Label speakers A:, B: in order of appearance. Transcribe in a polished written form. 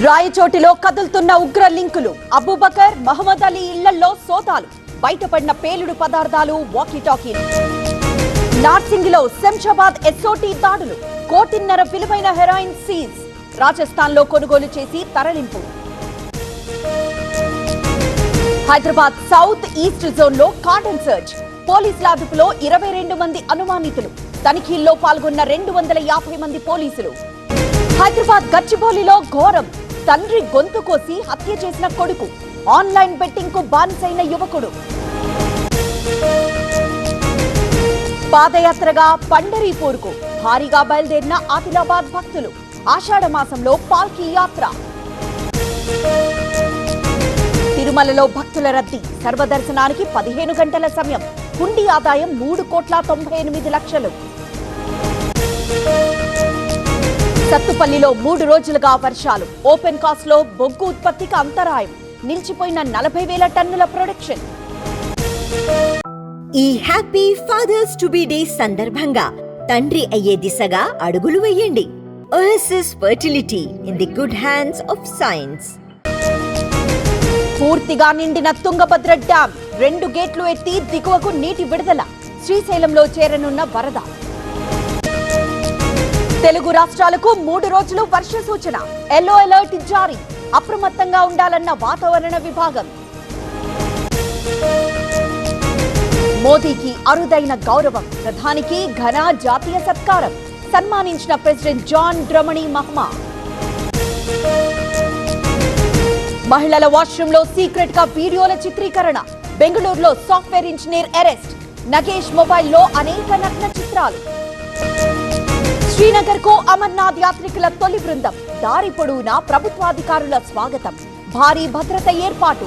A: రాయచోటిలో కదులుతున్న ఉగ్ర లింకులు. అబూబకర్, మహమ్మద్ అలీ ఇళ్లలో సోదాలు. బయటపడిన పేలుడు పదార్థాలు, వాకీటాకీలు. నార్సింగిలో శంషాబాద్ ఎస్ఓటీ దాడులు. 1.5 కోటి విలువైన హెరాయిన్ సీజ్. రాజస్థాన్ లో కొనుగోలు చేసి తరలింపు. హైదరాబాద్ సౌత్ ఈస్ట్ జోన్ లో కార్డన్ సర్చ్. పోలీసుల అదుపులో 22 మంది అనుమానితులు. తనిఖీల్లో పాల్గొన్న 250 మంది పోలీసులు. హైదరాబాద్ గచ్చిబౌలిలో ఘోరం. తండ్రి గొంతు కోసి హత్య చేసిన కొడుకు. ఆన్లైన్ బెట్టింగ్ కు బానిసైన యువకుడు. పాదయాత్రగా పండరీపూర్కు భారీగా బయలుదేరిన ఆదిలాబాద్ భక్తులు. ఆషాఢ మాసంలో పాల్కీ యాత్ర. తిరుమలలో భక్తుల రద్దీ. సర్వదర్శనానికి 15 గంటల సమయం. హుండీ ఆదాయం 3,98,00,000. సత్తుపల్లిలో 3 రోజులుగా వర్షాలు. ఓపెన్ కాస్ట్ లో బొగ్గు ఉత్పత్తికి అంతరాయం. నిలిచిపోయిన 40,000 టన్నుల ప్రొడక్షన్.
B: ఈ happy fathers to be day సందర్భంగా తండ్రి అయ్యే దిశగా అడుగులు వేయండి. OSS fertility in the good hands of science.
A: పూర్తిగా నిండిన తుంగభద్ర డ్యాం. 2 గేట్లు ఎత్తి దిగువకు నీటి విడుదల. శ్రీశైలంలో చేరనున్న వరద. తెలుగు రాష్ట్రాలకు 3 రోజులు వర్ష సూచన. ఎల్లో అలర్ట్ జారీ. అప్రమత్తంగా ఉండాలన్న వాతావరణ విభాగం. మోదీకి అరుదైన గౌరవం. ప్రధానికి ఘన జాతీయ సత్కారం. సన్మానించిన ప్రెసిడెంట్ జాన్ డ్రమనీ మహ్మా. మహిళల వాష్రూమ్ లో సీక్రెట్ గా వీడియోల చిత్రీకరణ. బెంగళూరులో సాఫ్ట్వేర్ ఇంజనీర్ అరెస్ట్. నగేష్ మొబైల్లో అనేక నగ్న చిత్రాలు. శ్రీనగర్ కు అమర్నాథ్ యాత్రికుల తొలి బృందం. దారి పొడవునా ప్రభుత్వాధికారుల స్వాగతం. భారీ భద్రత ఏర్పాటు.